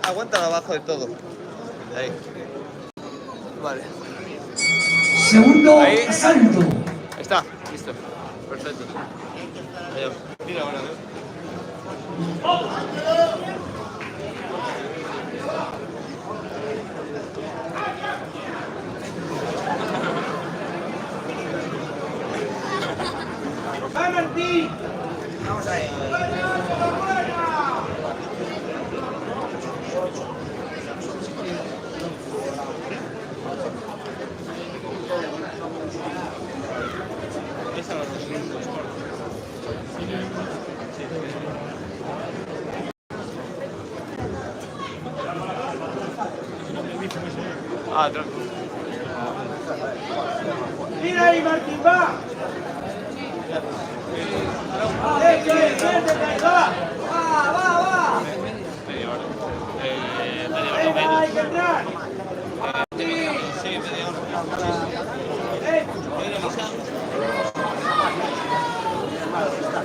Aguántalo abajo de todo. Ahí. Vale. Segundo Ahí. asalto. Ahí está, listo. Perfecto. Adiós. Mira ahora, Martín! Vamos ahí. tranquilo. Mira ahí, Martín, va. Eso es, va. Va. Media hora. Venga, hay que entrar. Sí, media Martín.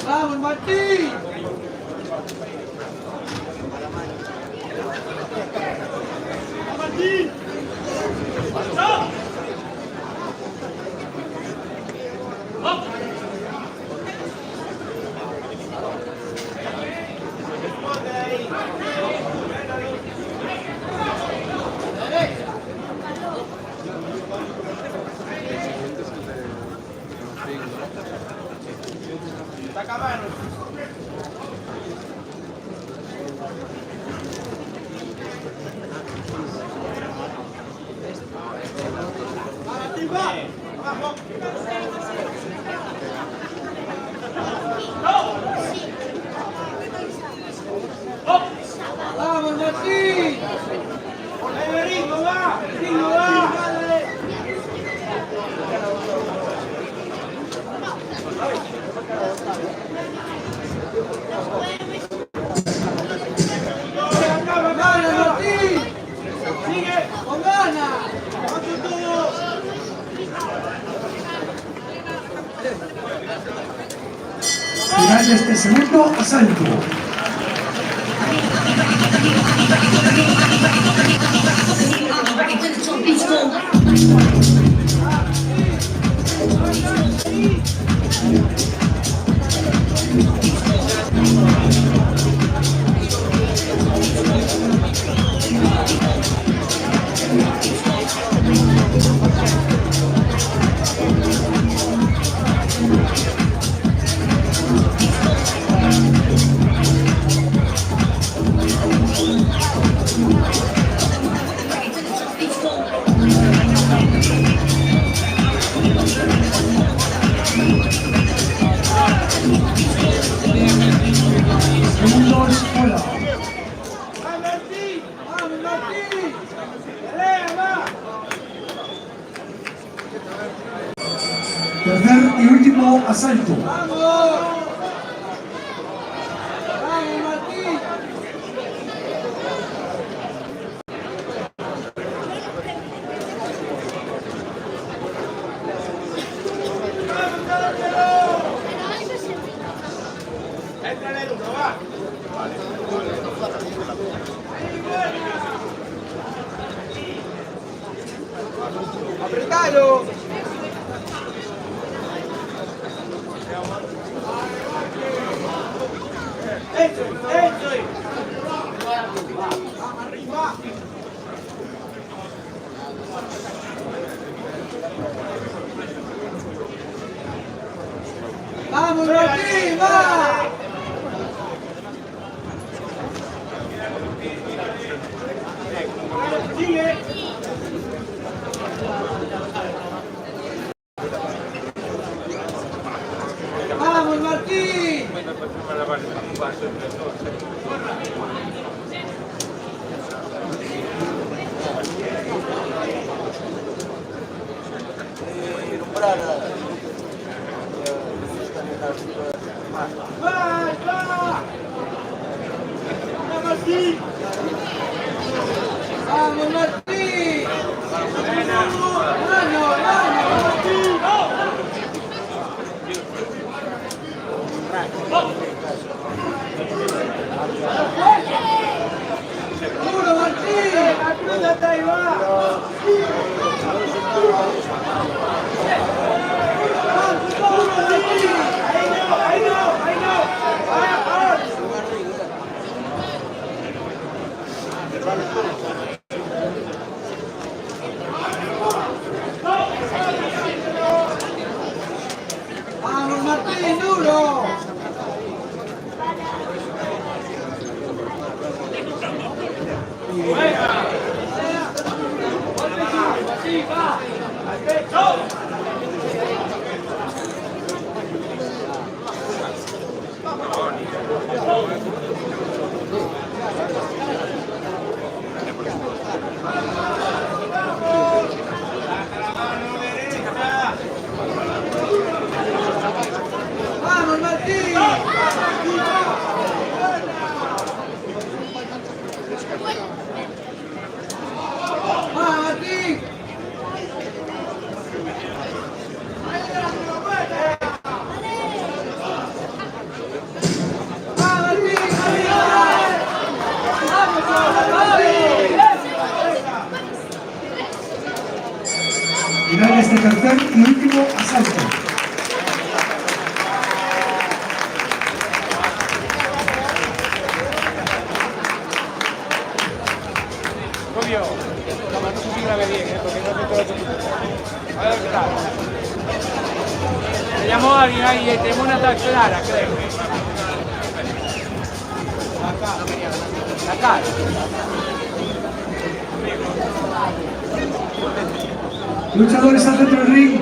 ¡Vamos, Martín! ¡Martín! ¡Vamos, Martín! ¡Ritmo, va! ¡Ritmo, va! Final de este segundo asalto. Segundo escuela. ¡Vamos, Martín! ¡Pelea, va! Tercer y último asalto. ¡Vamos! ¡Vamos, Martín! ¡Entra en el uno, va! ¡Apretalo! ¡Eso! ¡Arriba! ¡Vamos, Martín! ¡Va! Vai, vai! Martín! ¡Vamos, Martín! ¡Mano, Martín! ¡Duro, Martín! ¡Apúntate ahí, va! ¡Vamos, Martín, duro! ¡Así, va! ¡Al pecho! ¡Vamos, Martín! ¡Vamos, Martín! Final de este tercer y último asalto. Rubio, no sé si grabé bien, porque no sé todo tu... A ver qué tal. Me llamó alguien ahí y tenemos una tal clara, creo. Acá. Luchadores al centro del ring.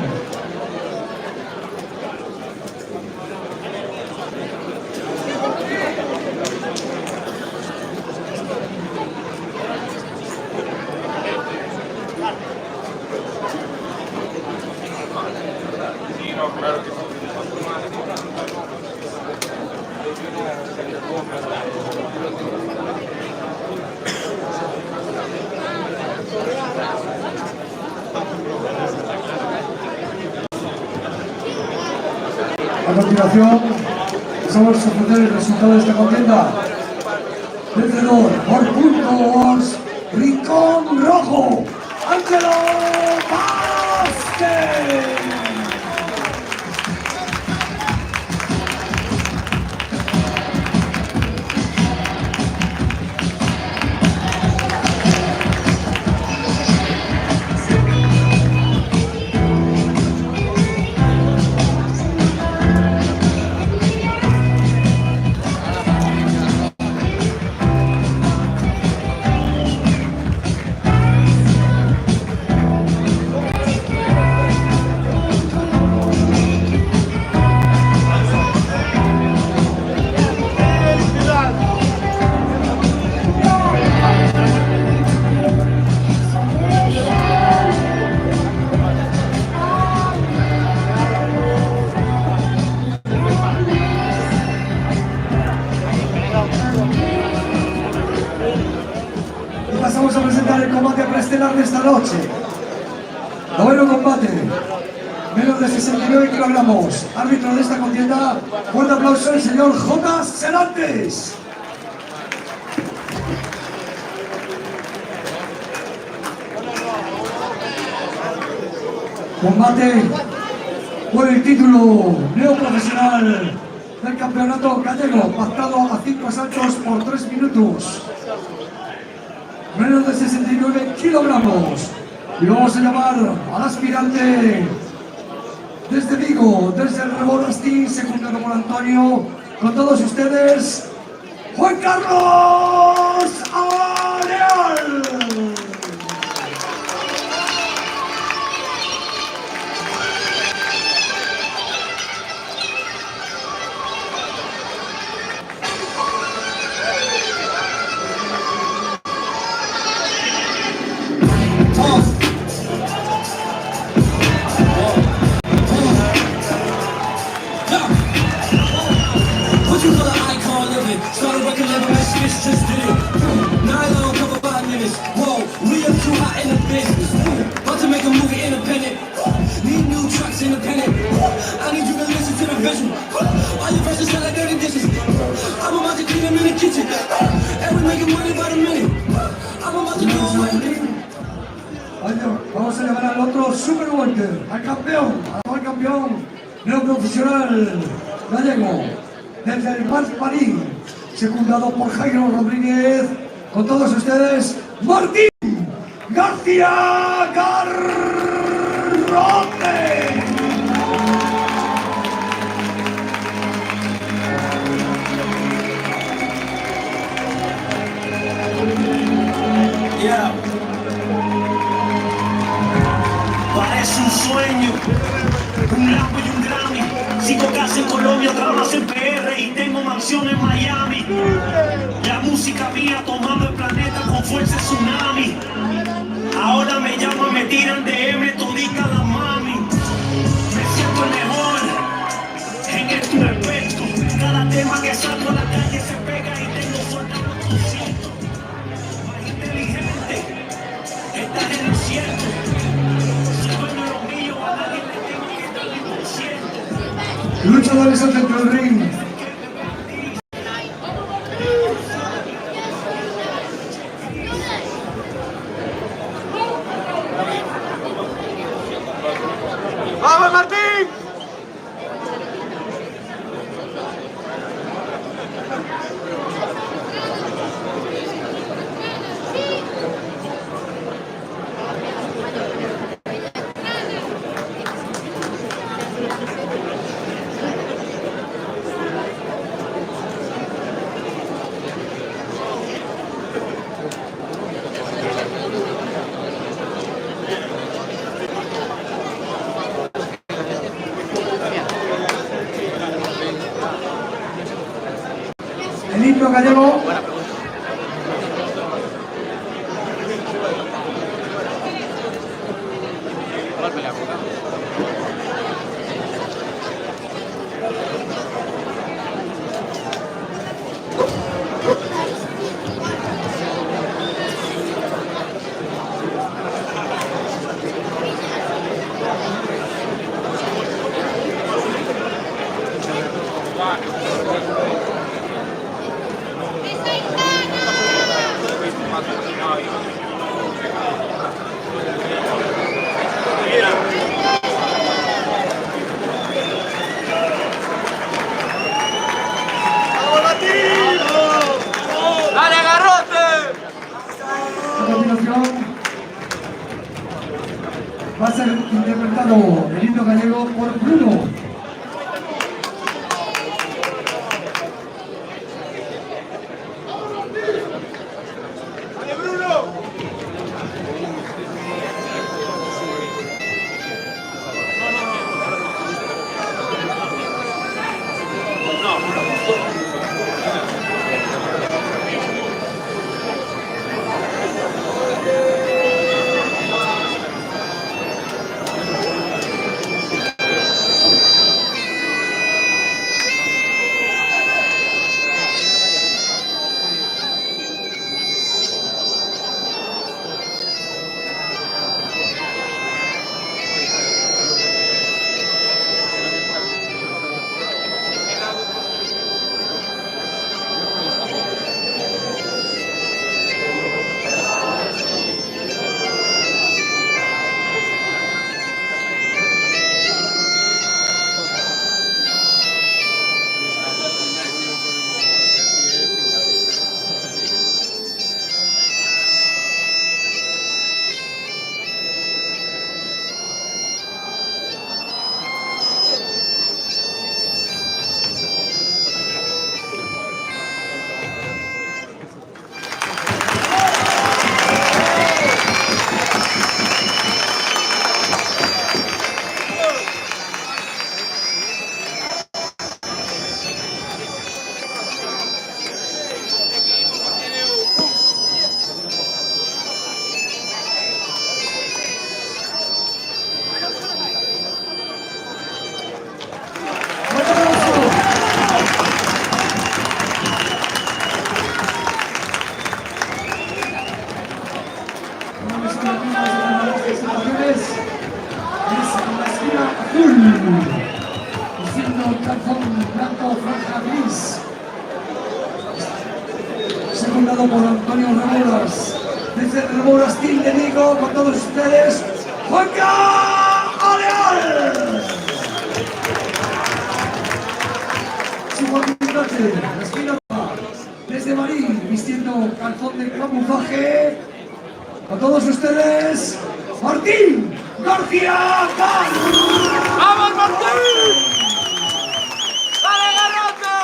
A continuación, vamos a ofrecer el resultado de esta contienda. Vencedor por puntos, Rincón Rojo, Ángelo Vázquez. Y pasamos a presentar el combate preestelar de esta noche. Noveno combate, menos de 69 kilogramos. Árbitro de esta contienda, fuerte aplauso el señor J. Serantes. Combate por el título neoprofesional del campeonato gallego, pactado a 5 asaltos por 3 minutos. Menos de 69 kilogramos. Y vamos a llamar al aspirante desde Vigo, desde el Rebolastí, secundado por Antonio, con todos ustedes, Juan Carlos Areal. live it. Start a record label, man, Swiss just did it. Nylon cover 5 minutes. Whoa, we up too hot in the business. About to make a movie independent. Need new tracks independent. I need you to listen to the vision. All your verses sound like dirty dishes. I'm about to clean them in the kitchen. And we making money by the minute. I'm about to know what Vamos a llamar al otro Super Walter, al campeón, al campeón neoprofesional gallego, desde el Mar Marín, secundado por Jairo Rodríguez, con todos ustedes, Martín García Garrote. Yeah. Parece un sueño, un Lambo y un Grammy. Sigo casa en Colombia, dramas en PR y tengo mansión en Miami. La música mía tomando el planeta con fuerza tsunami. Ahora me llaman, me tiran DM todita la mami. Me siento el mejor en este aspecto. Cada tema que salgo a la calle se pega y tengo soldados conscientes. Más inteligente, estás en lo cierto. Luchadores dentro del ring. ¡Vamos, Martín! El himno gallego. ¡Dale, Garrote! A continuación va a ser interpretado el himno gallego por Bruno. secundado por Antonio Reboras. Desde el Reboras Team de Vigo, con todos ustedes, Juanca Aleal. Su guapitote, la espina desde Marín, vistiendo calzón de camuflaje. Con todos ustedes, Martín García Cal. ¡Vamos, Martín! ¡Dale, garrote!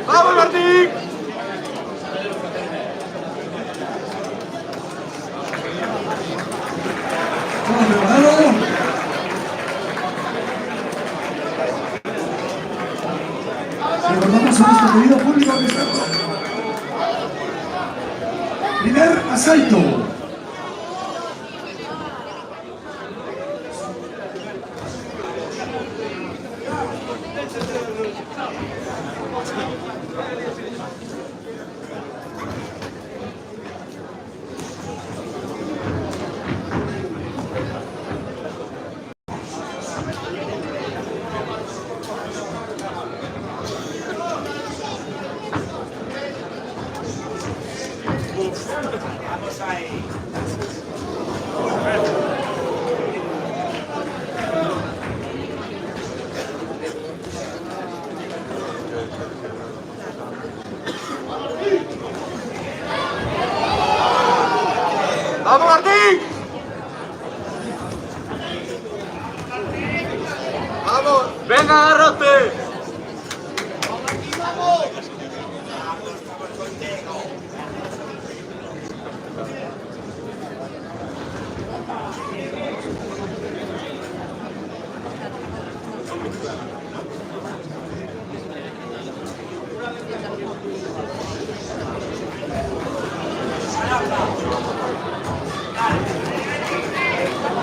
¡Vamos, Martín! ¿Todo preparado? Recordamos a nuestro querido público que está. Primer asalto. ¡Vamos, Martín! ¡Vamos! ¡Venga, garrote!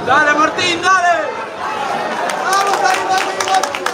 ¡Dale, Martín, dale! ¡Vamos, dale, Martín, Martín!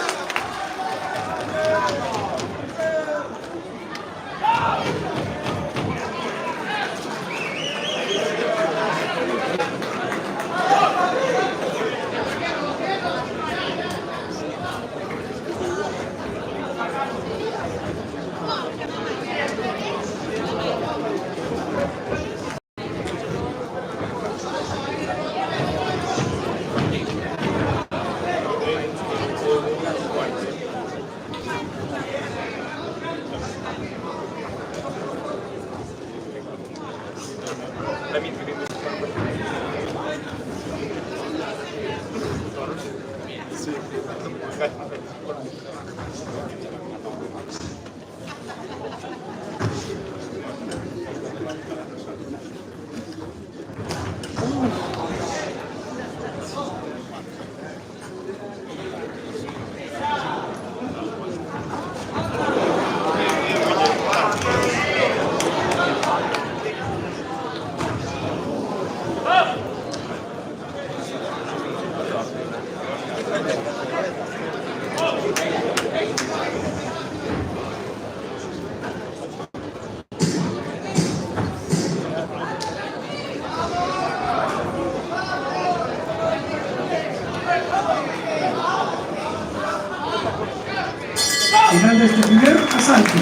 Final de este primer asalto.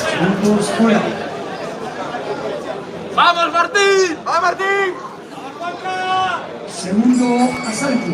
Segundos fuera. ¡Vamos, Martín! ¡Vamos, Martín! Segundo asalto.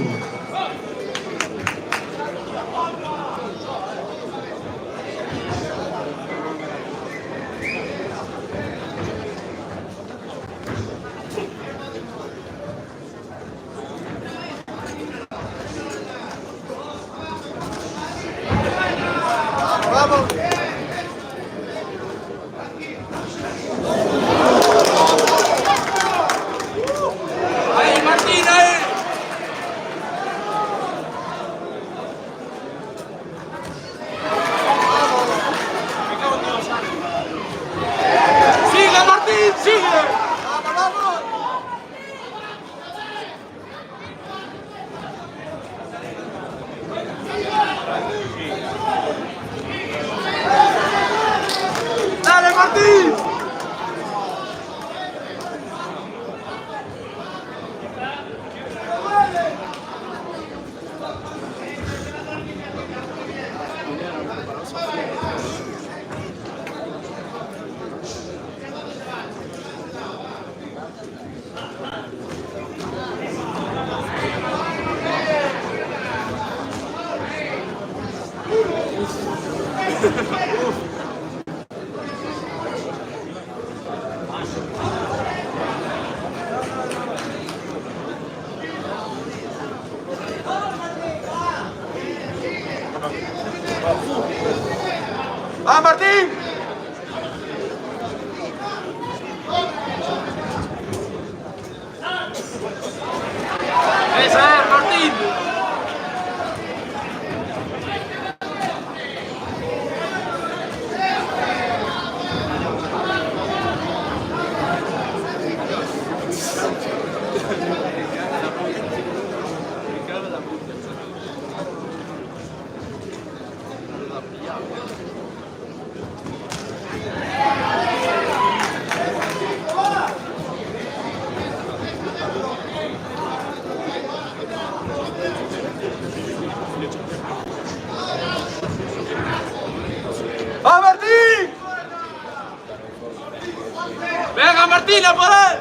¡Venga, Martina, por él!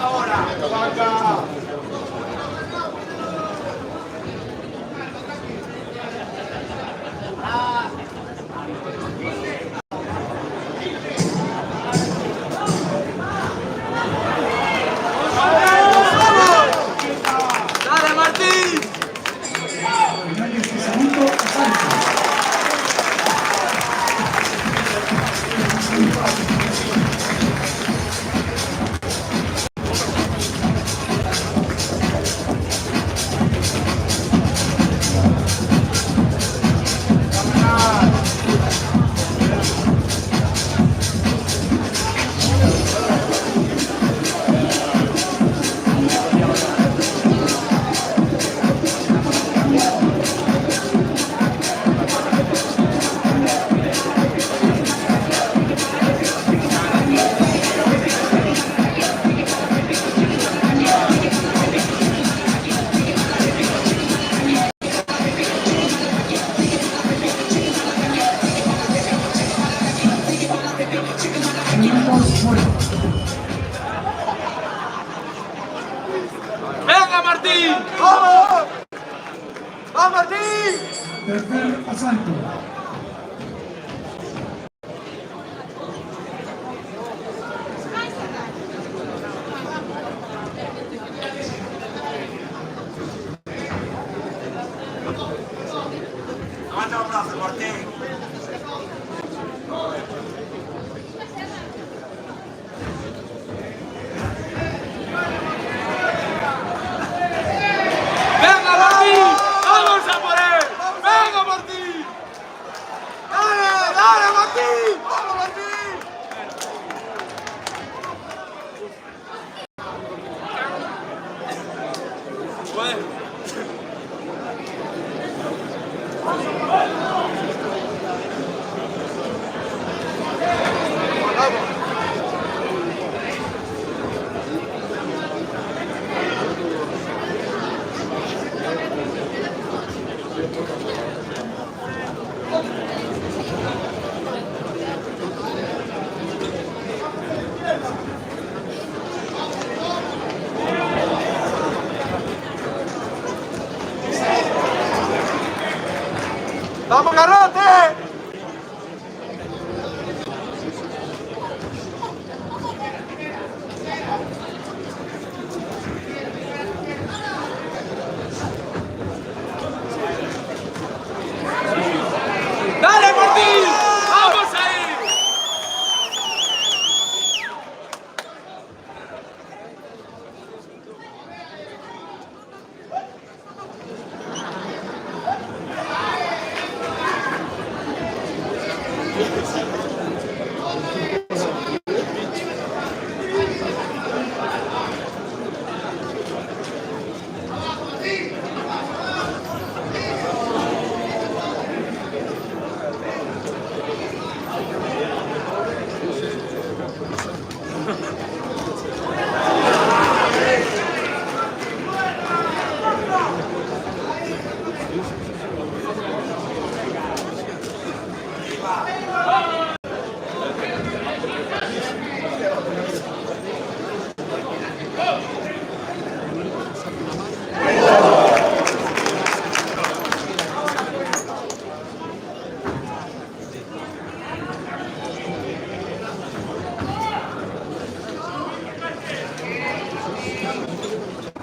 Ahora, Juanca. ¡Dale, Martín! Primer deslizamiento, asalto. Minutos fuera. ¡Venga, Martín! ¡Vamos! ¡Vamos, Martín! Tercer asalto. Levanta un brazo, Martín. ¡Venga, Martín! ¡Vamos a por él! ¡Venga, Martín! ¡Dale, dale, Martín! ¡Vamos, Martín! Bueno. ¡Vamos, Garrote! ¡Dale, Martín! ¡Vamos ahí!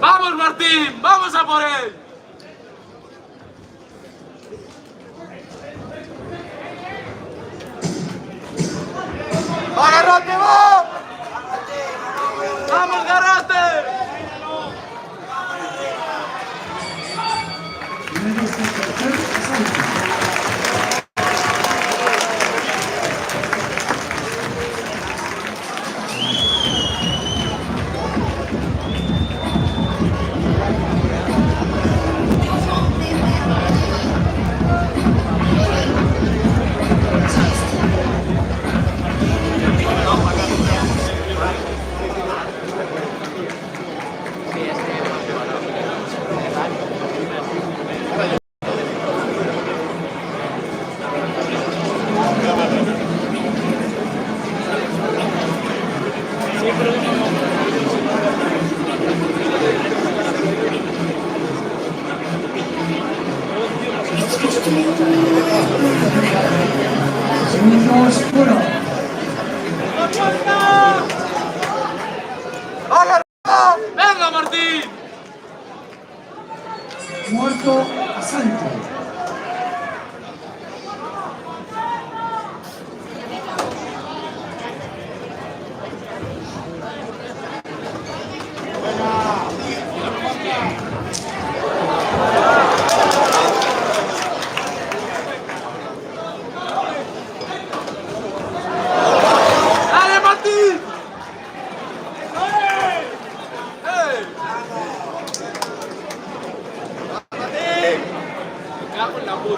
¡Vamos, Martín! ¡Vamos a por él! ¡Va, Garrote, va! ¡Vamos, Garrote! Primer tercer asalto. muerto asalto. ¡Dale, Martín!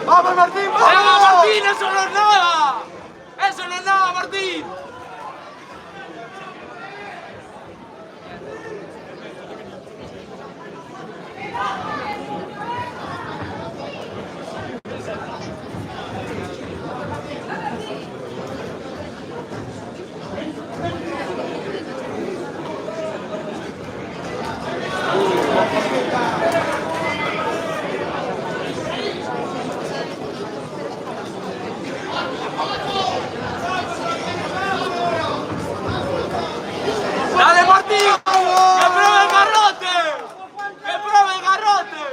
¡Vamos, Martín! ¡Vamos! ¡Venga, Martín! ¡Eso no es nada! ¡Eso no es nada, Martín! ¡Dale, Martín! ¡Que pruebe el garrote! ¡Que pruebe el garrote!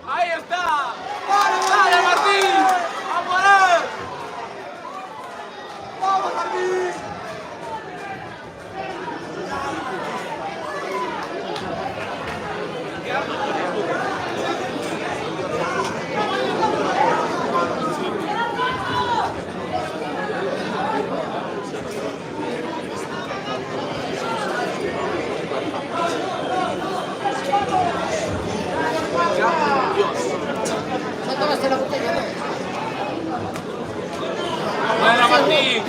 ¡Ahí está! ¡Dale, Martín! ¡A por él! ¡Vamos, Martín! ¡Buena, Martín!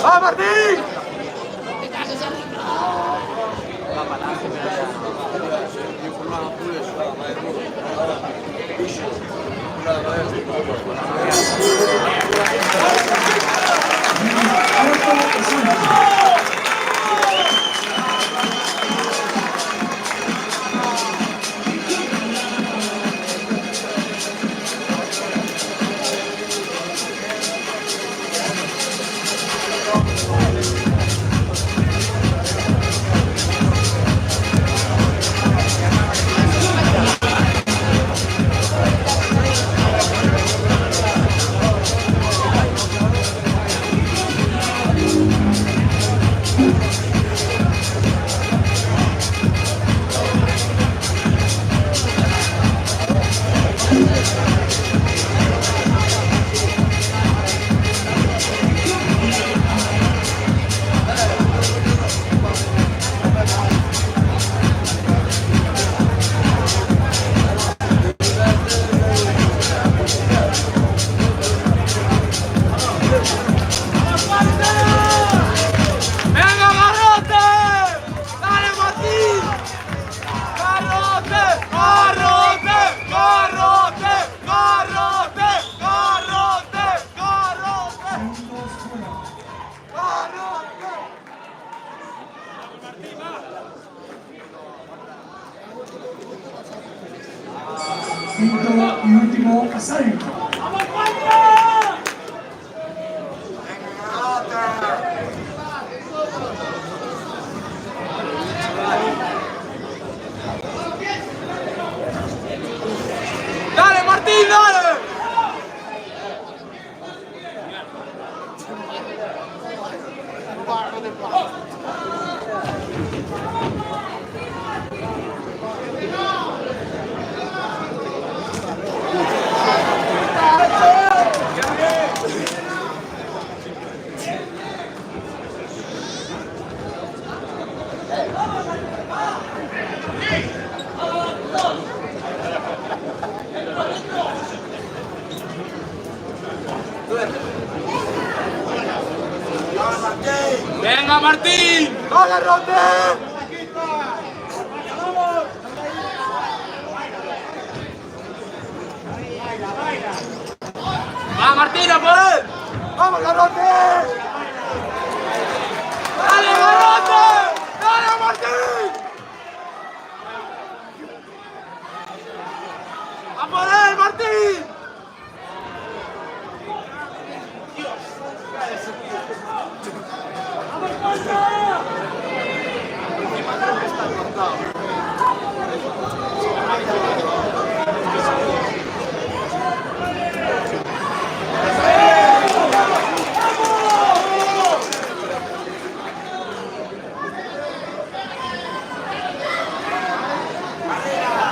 ¡Va, Martín! ¡Venga, garrote! ¡Dale, Martín! ¡Garrote! ¡Garrote! ¡Garrote! ¡Garrote! ¡Garrote! ¡Garrote! ¡Garrote! Quinto y último asalto. ¡Dale, Martín, dale! ¡Venga, Martín! ¡Agárrate! ¡Vamos, Garrote! ¡Dale, Garrote! ¡Dale, Martín! ¡A por él, Martín!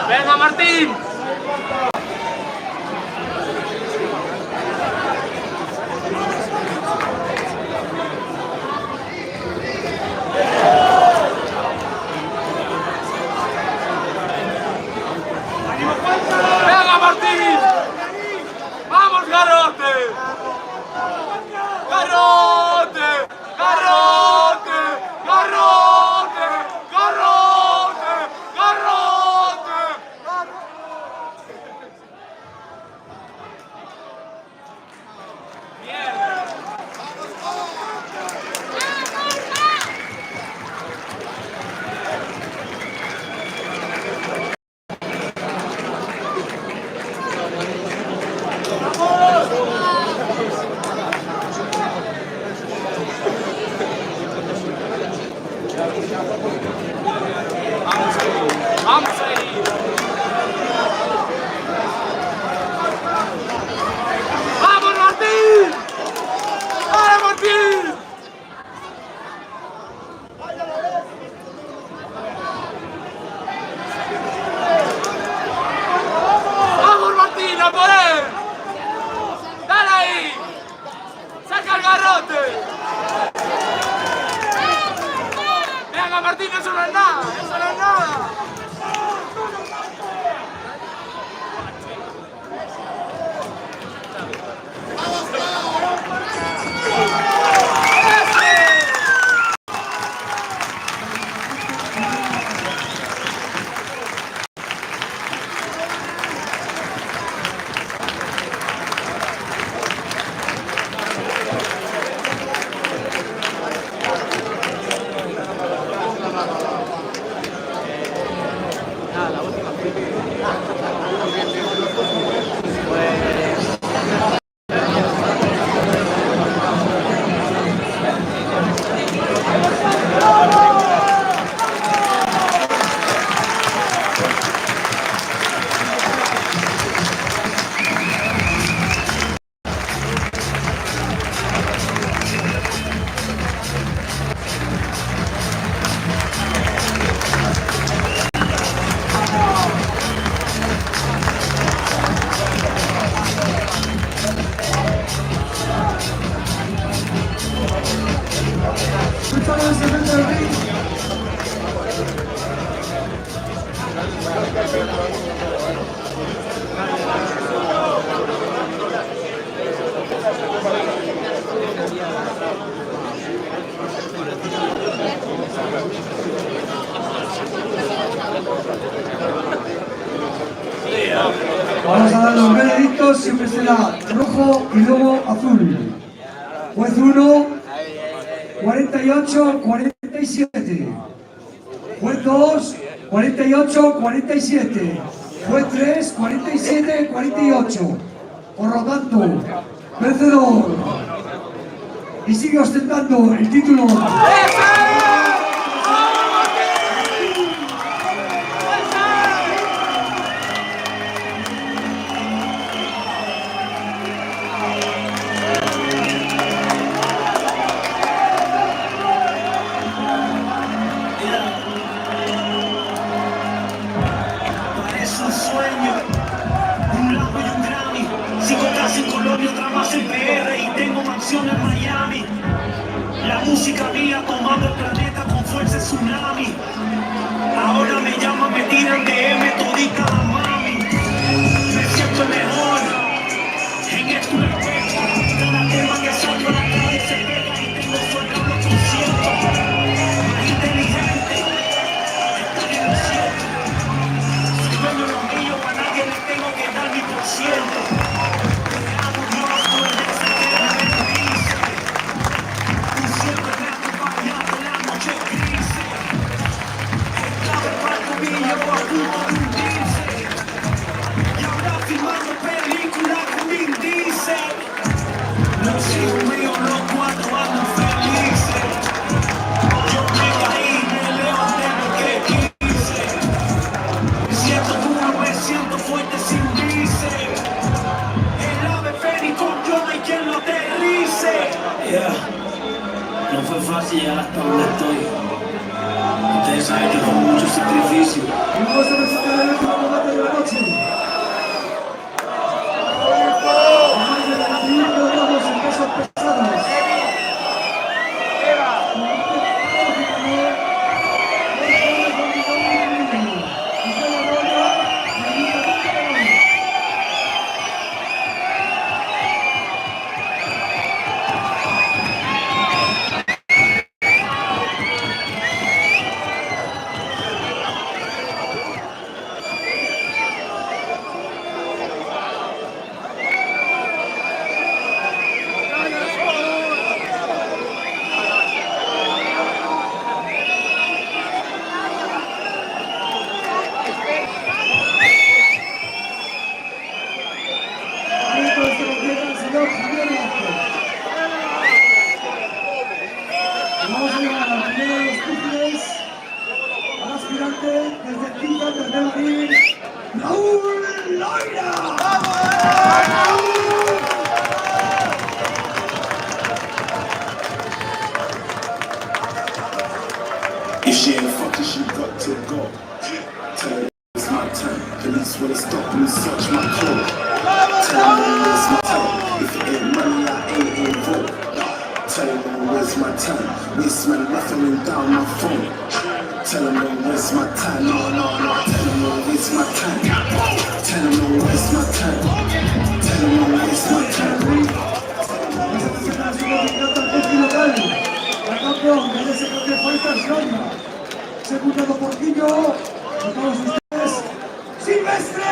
¡Venga, Martín! ¡Venga, Martín! ¡Vamos, Garrote! ¡Garrote! ¡Garrote! ¡Garrote! ¡Garrote! ¡Garrote! Vamos ahí. ¡Vamos, Martín! ¡Dale, Martín! ¡Vamos, Martín, a por él! ¡Dale ahí! ¡Saca el Garrote! ¡Venga, Martín, eso no es nada! ¡Eso no es nada! Vamos a dar los veredictos, siempre será rojo y luego azul. Juez 1, 48-47. Juez 2, 48-47. Juez 3, 47-48. Por lo tanto, vencedor. Y sigue ostentando el título. Parece un sueño, un Lambo y un Grammy. 5 casas en Colombia, otra más en PR y tengo mansión en Miami. La música mía tomando el planeta con fuerza tsunami. Ahora me llaman, me tiran DM todita la mami. Me siento mejor en esto me pego. Cada tema que suelto la calle se pega y tengo suerte en los conciertos. Más inteligente, está en lo cierto. Si dueño lo mío, a nadie le tengo que dar mi por ciento. Te amo, Dios, tú eres el que me bendice. fácil llegar hasta donde estoy. Ustedes saben que fue mucho sacrificio. Y vamos a presentar el último combate de la noche. Más de 21 kilogramos en pesos pesados. Vamos a llevar al primero de los títulos al aspirante desde el quinto de Madrid, Raúl Loira. If she ain't fucking, she got to go. Tell her it's my time. Police wanna stop and search my code. Tell her it's my time. If it ain't money, I ain't involved. Tell them where's my time. Waste man rattling down my phone. Tell them where's my time. No, no, no. Tell them where's my time. Tell them where's my time. Tell them where's my time. El campeón de SKT Fighters Loira, secundado por Guillo, a todos ustedes, Silvestre.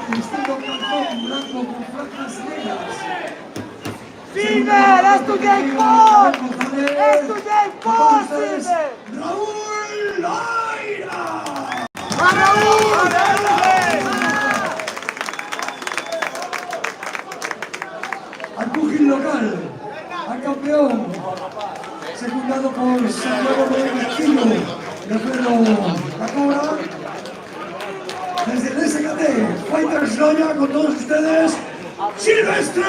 Vestido blanco con franjas negras. Silver, es tu James Es tu James Bond, Silver. Raúl Laira. ¡A Raúl! Al pugil local, al campeón, secundado por Santiago Rodríguez Chino, de Pedro La Cobra. Desde el SKT Fighters Loya, con todos ustedes, Silvestre.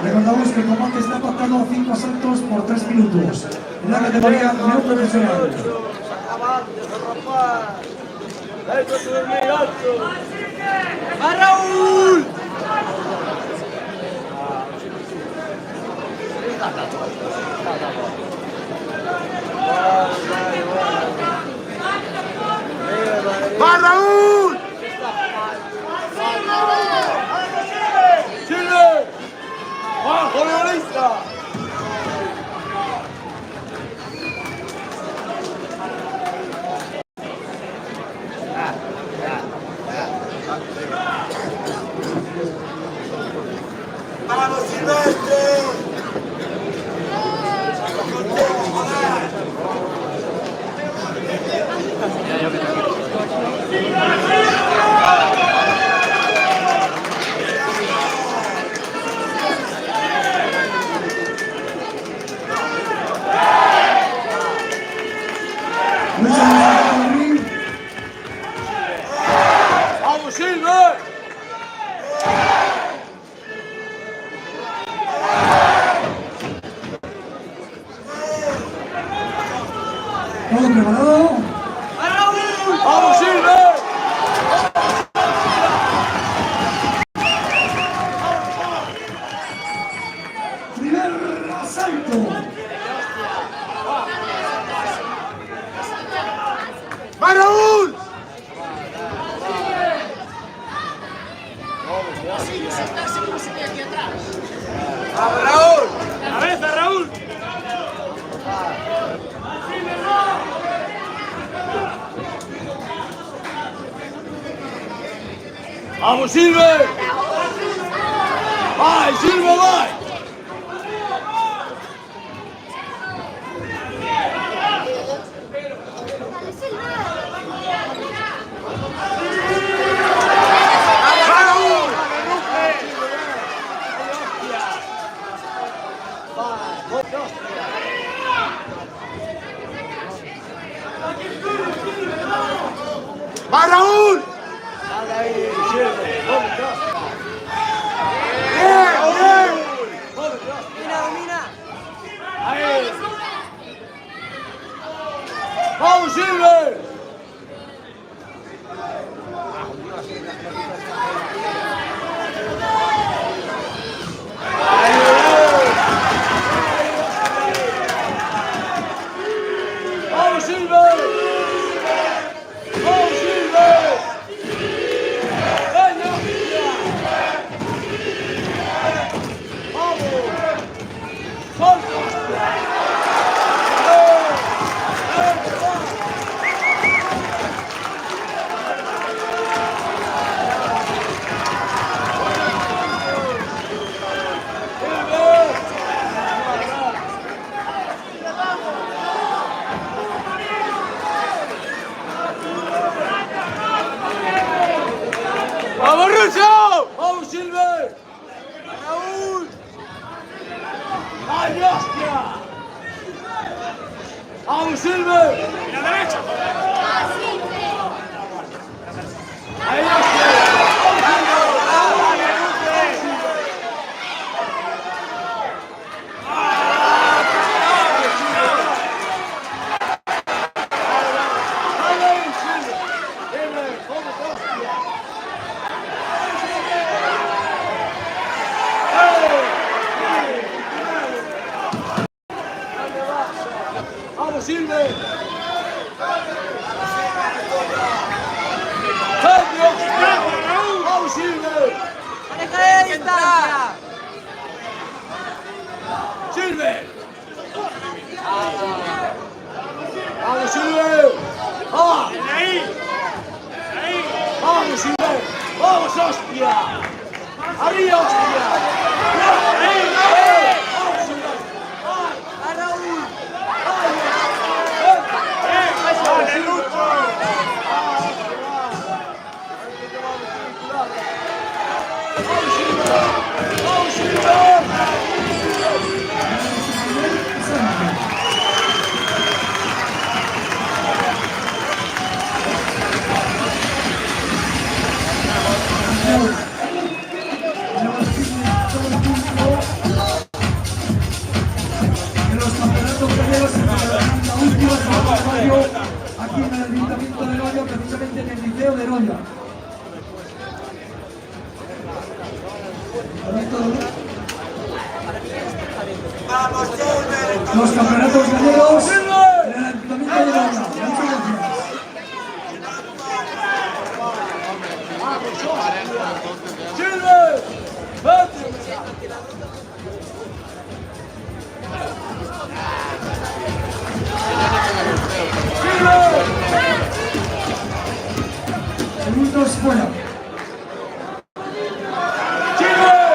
Recordamos que el combate está pactado a 5 asaltos por 3 minutos, en la categoría no profesional. ¡A Raúl! ¡Va Raúl! ¡Silver! ¡Va, futbolista! ¡Vamos, Silvestre! ¡Vamos, Silver! ¿Todo preparado? ¡Vamos, Silver! Primer asalto. ¡Va Raúl! ¡Vamos, Raúl! ¡Cabeza, Raúl! ¡Vamos, Silver! ¡Vai, Silver, vai! ¡Va, Raúl! ¡Vamos, Silver! ¡Vamos, Silver! ¡Vamos, Silver! ¡Venga! ¡Vamos! ¡Vamos! ¡Vamos, Silver! ¡Raúl! ¡Ay, hostia! ¡Vamos, Silver! ¡Y la derecha! ¡Ahí, hostia! ¡Vamos, Silver! ¡Vamos, Silver! ¡Maneja de distancia! ¡Silver! ¡Vamos, Silver! ¡Ah! ¡Vamos, Silver! ¡Vamos, hostia! ¡Arriba, hostia! ¡Vamos, Silver! ¡A Raúl! ¡Vamos, Silver! En los campeonatos gallegos se celebrarán la última semana de mayo aquí en el Ayuntamiento de Noia, precisamente en el Liceo de Noia. Los campeonatos gallegos en el Ayuntamiento de Noia. Muchas gracias. ¡Silver! ¡Vete! Segundos fuera. ¡Silver!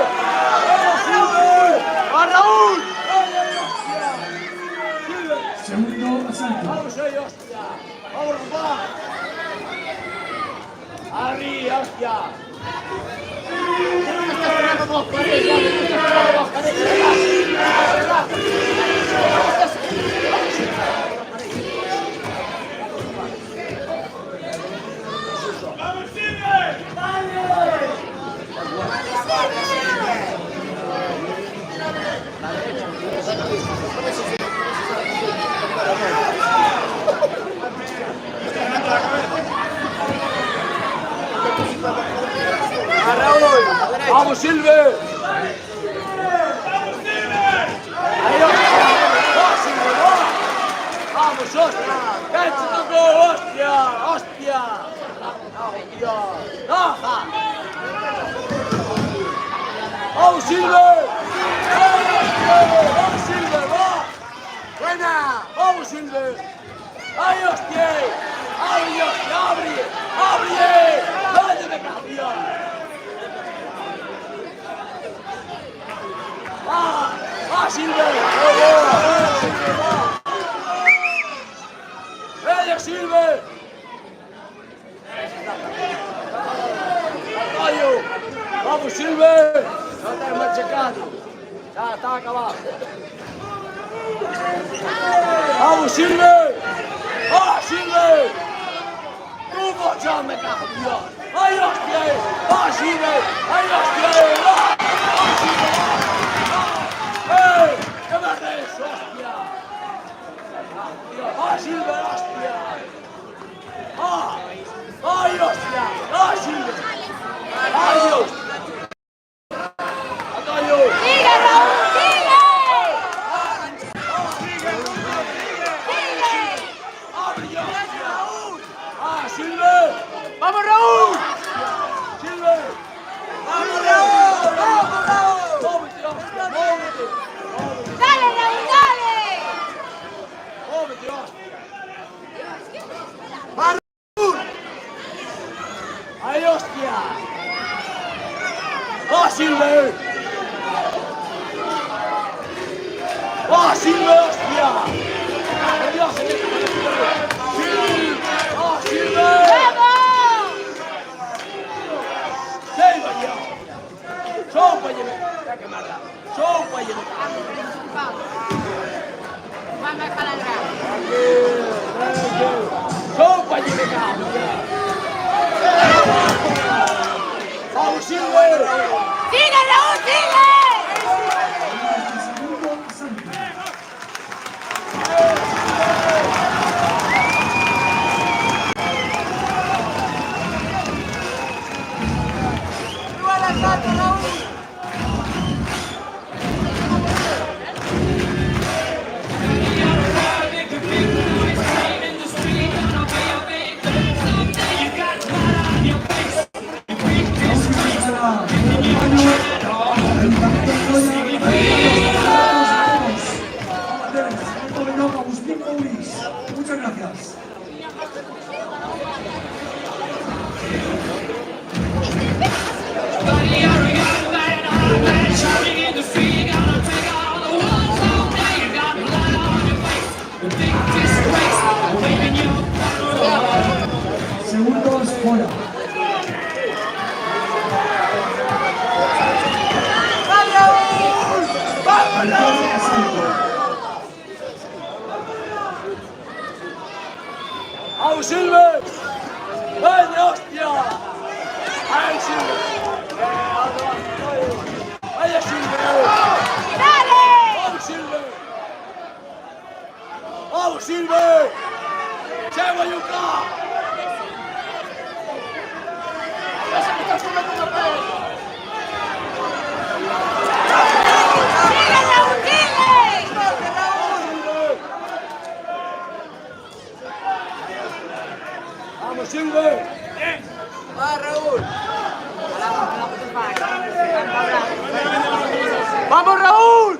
¡Vamos, Silver! ¡A Raúl! Segundo asalto. ¡Vamos ahí, hostia! ¡Vamos, Rafa! ¡Arriba, hostia! ¡A Raúl! ¡Vamos, Silver! ¡Ahí, hostia! ¡Va, Silver, va! ¡Vamos, hostia! ¡Cállate, hostia! ¡Hostia! ¡Hostia! ¡Baja! ¡Vamos, Silver! ¡Vamos, Silver, va! ¡Buena! ¡Vamos, Silver! ¡Ay, hostia! ¡Abre, hostia! ¡Abre! ¡Abre! ¡Dale, me cambia! ¡Ah! ¡Ah, Silver! ¡Vaya, Silver! ¡Caballo! ¡Vamos, Silver! No te has machacado. Ya está acabado. ¡Vamos, Silver! ¡Ah, Silver! ¡Tú ya me cago en Dios! ¡Ay, hostia! ¡Ah, Silver! ¡Ay, hostia! ¡Ah, Silver! ¡Eh! ¡Que me haces, hostia! ¡Ah, Silver, hostia! ¡Ah! ¡Ay, hostia! ¡Ah, Silver! ¡Ay, hostia! ¡Atayo! ¡Sigue, Raúl! ¡Sigue! ¡Ah, Silver! ¡Vamos, Raúl! ¡Silver! ¡Vamos, Raúl! ¡Vamos, Raúl! ¡Móvete, hostia! ¡Móvete! ¡Dale, Raúl, dale! ¡Móvete, hostia! ¡Va, Raúl! ¡Ay, hostia! ¡Ah, Silver! ¡Ah, Silver, hostia! ¡Por Dios, se me cae el cielo! ¡Sí! ¡Ah, Silver! ¡Vamos! ¡Sí, vaya! fuera. Antonio Asalto. ¡Vamos, Silver! ¡Venga, hostia! ¡Ay, Silver! ¡Vaya, Silver! ¡Vamos, Silver! ¡Vamos, Silver! ¡Lleva Yuka! ¡Vamos, Silver! Va, Raúl. ¡Vamos, Raúl!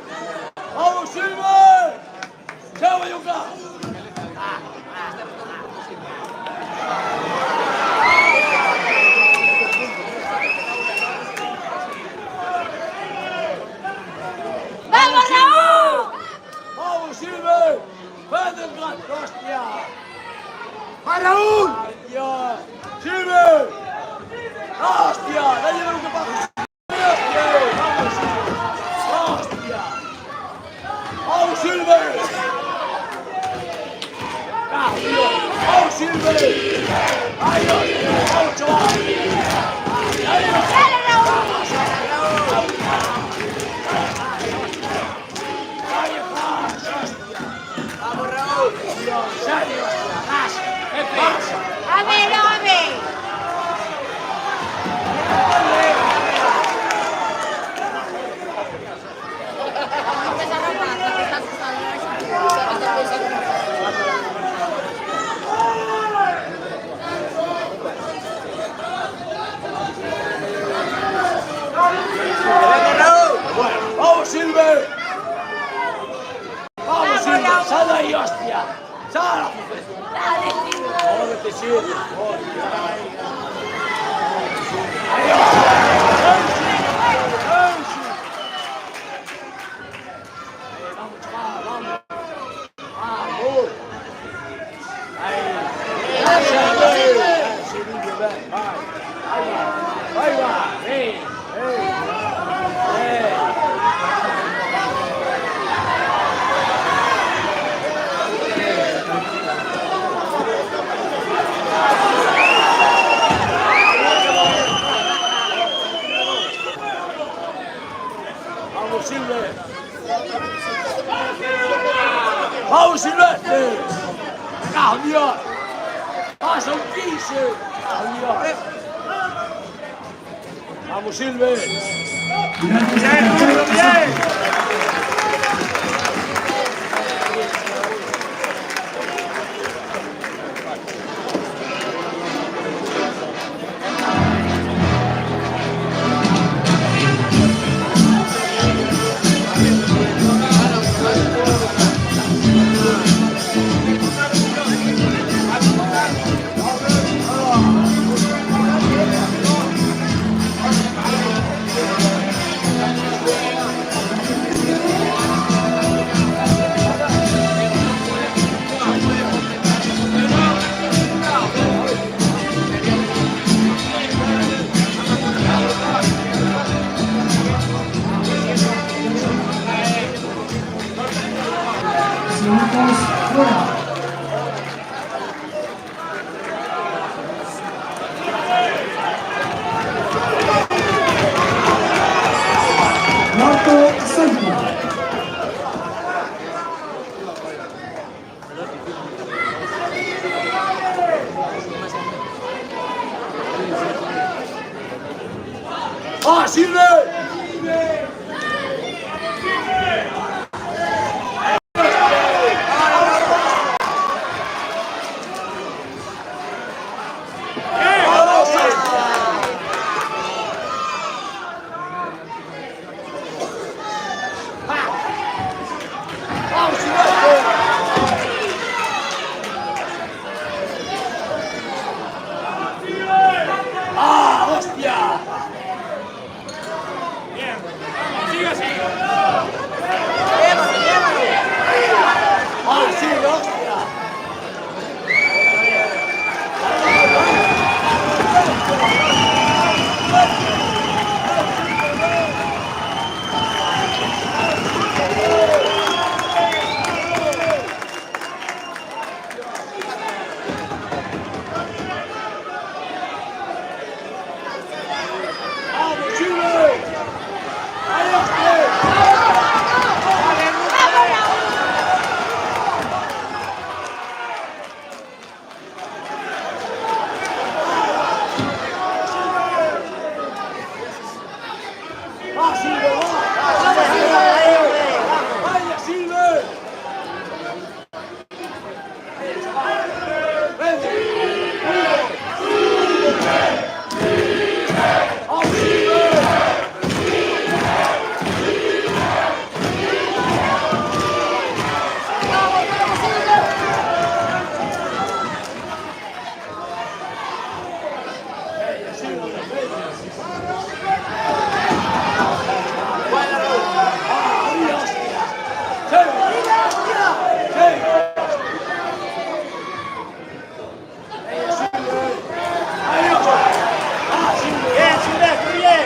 ¡Vamos, Silver! ¡Lleva Yuka! ¡Vamos, Raúl! ¡Vamos, Silver! ¡Ven del gato, hostia! ¡Va, Raúl! ¡Hostia! ¡Silver! ¡Hostia! ¡Dale lo que pasa! ¡Hostia! ¡Vamos, Silver! ¡Hostia! ¡Vamos, Silver! ¡Ah, Dios! ¡Vamos, Silver! ¡Ay, hostia! ¡Vamos, chaval! ¡Ay, hostia! ¡Dale, Raúl! ¡Vamos, Raúl! ¡Serio! A ver, a ver. ¡Vamos, Silver! ¡Vamos, Silver! ¡Sal de ahí, hostia! ¡Sal! ¡Jódete, Silver! ¡Ahí, hostia! ¡Vamos, chaval! ¡Vamos! ¡Vamos! ¡Ahí! Silvio, ven! ¡Ahí va! ¡Ahí va! ¡Ven! ¡Vamos, Silver! ¡Vamos, Silvestre! ¡Cago en Dios! ¡Pasa un 15! ¡Cago en Dios! ¡Vamos, Silver! Segundos fuera. Cuarto asalto. ¡Ah, Silver! ¡Vamos, Silvestre! ¡Ah, hostia! Vamos, Silver. Bien, Silver, muy bien.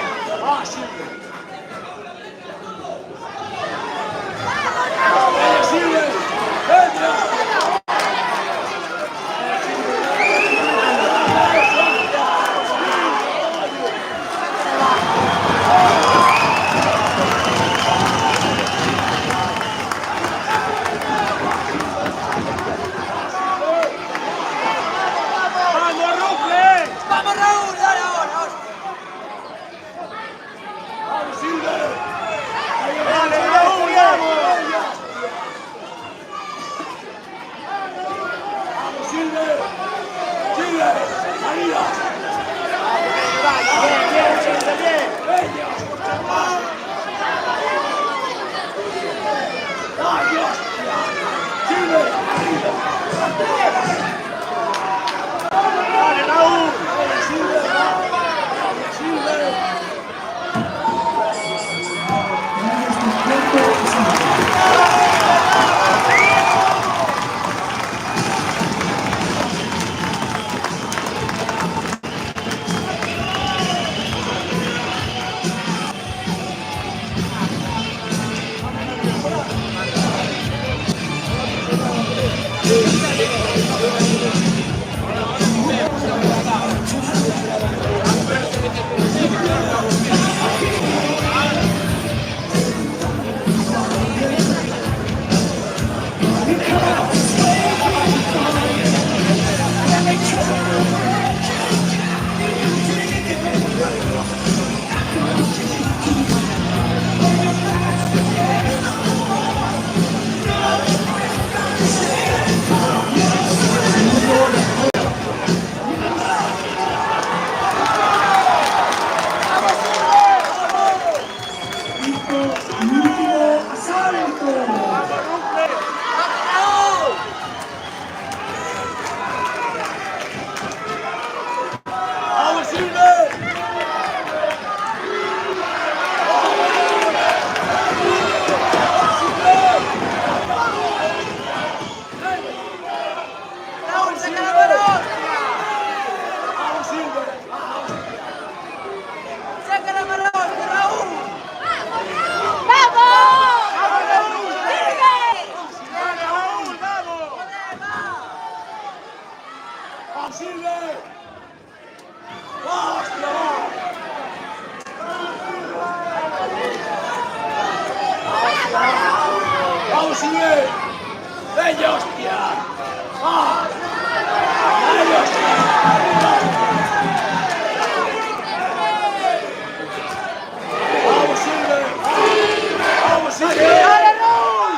¡Vamos, Rufle! ¡Vamos, Raúl! ¡Dale ahora! ¡Dale, Raúl, vamos! Bien, bien, Silver, bien. ¡Dale, Raúl! Último asalto. Vamos, Silver. ¡Raúl, saca la mano! Vamos, Silver. ¡Saca la mano, Raúl! ¡Vamos! ¡Vamos, Raúl! ¡Sirve! ¡Dale, Raúl, vamos! Vamos, Silver. ¡Hostia! Vamos, Silver. ¡Venga, hostia! ¡Ah! ¡Ay, hostia! ¡Vamos, Silver! ¡Vamos, Silver! ¡Dale, Raúl!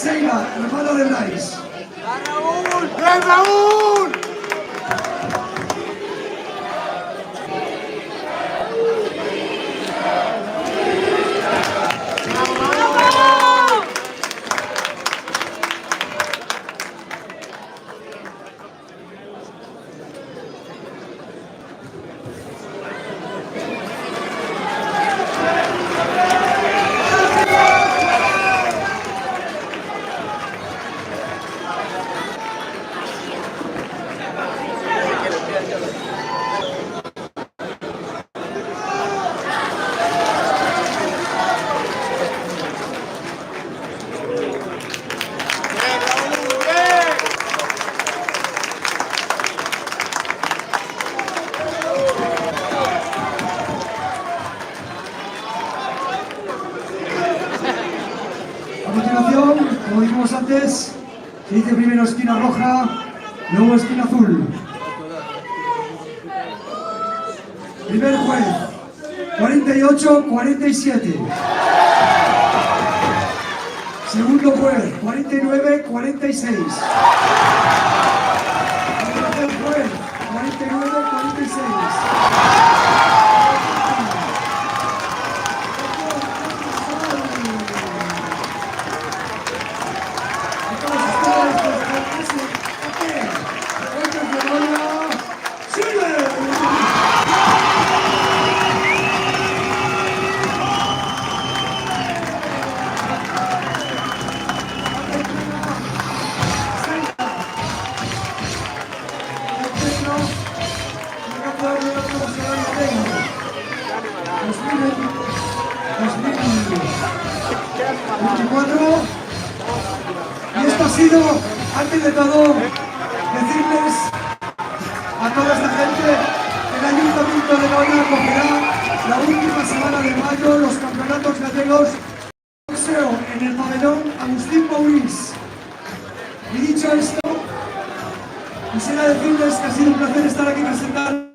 Seila, hermana de Bryce. ¡Bien, Raúl! A continuación, como dijimos antes, se dice primero esquina roja, luego esquina azul. Primer juez, 48-47. Segundo juez, 49-46. Tercer juez, 49-46. Y esto ha sido, antes de todo, decirles a toda esta gente que el Ayuntamiento de Noia acogerá la última semana de mayo los campeonatos gallegos de boxeo en el pabellón Agustín Mauriz. Y dicho esto, quisiera decirles que ha sido un placer estar aquí presentando